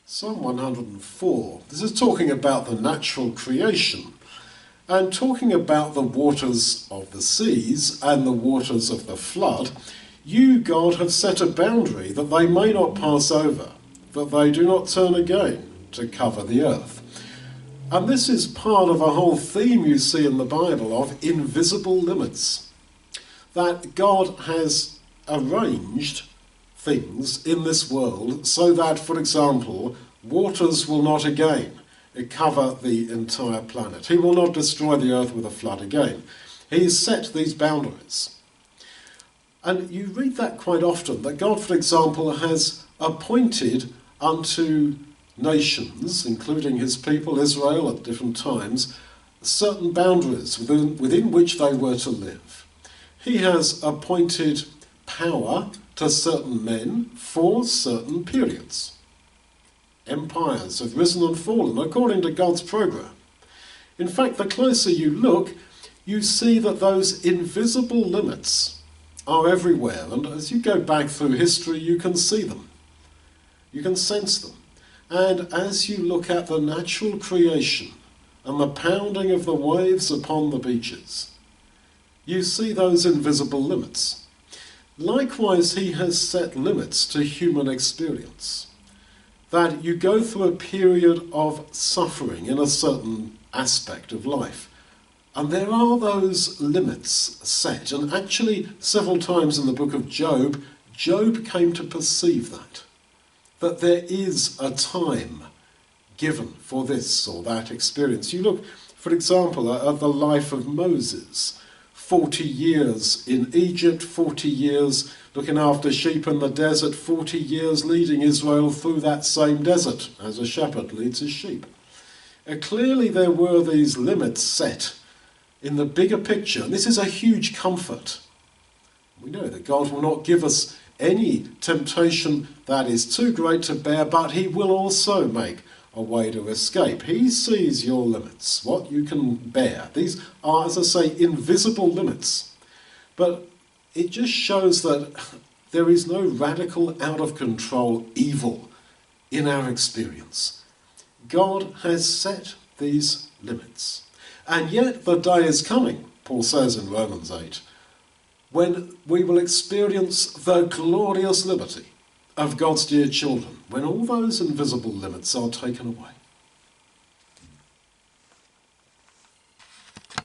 Psalm 104. This is talking about the natural creation and talking about the waters of the seas and the waters of the flood. You, God, have set a boundary that they may not pass over, that they do not turn again to cover the earth. And this is part of a whole theme you see in the Bible of invisible limits. That God has arranged things in this world so that, for example, waters will not again cover the entire planet. He will not destroy the earth with a flood again. He's set these boundaries. And you read that quite often, that God, for example, has appointed unto nations, including his people Israel at different times, certain boundaries within which they were to live. He has appointed power to certain men for certain periods. Empires have risen and fallen according to God's program. In fact, the closer you look, you see that those invisible limits are everywhere, and as you go back through history, you can see them. You can sense them. And as you look at the natural creation and the pounding of the waves upon the beaches, you see those invisible limits. Likewise, he has set limits to human experience. That you go through a period of suffering in a certain aspect of life. And there are those limits set. And actually, several times in the book of Job, Job came to perceive that there is a time given for this or that experience. You look, for example, at the life of Moses. 40 years in Egypt, 40 years looking after sheep in the desert, 40 years leading Israel through that same desert as a shepherd leads his sheep. Clearly there were these limits set in the bigger picture, and this is a huge comfort. We know that God will not give us any temptation that is too great to bear, but he will also make a way to escape. He sees your limits, what you can bear. These are, as I say, invisible limits. But it just shows that there is no radical, out-of-control evil in our experience. God has set these limits. And yet the day is coming, Paul says in Romans 8, when we will experience the glorious liberty of God's dear children, when all those invisible limits are taken away.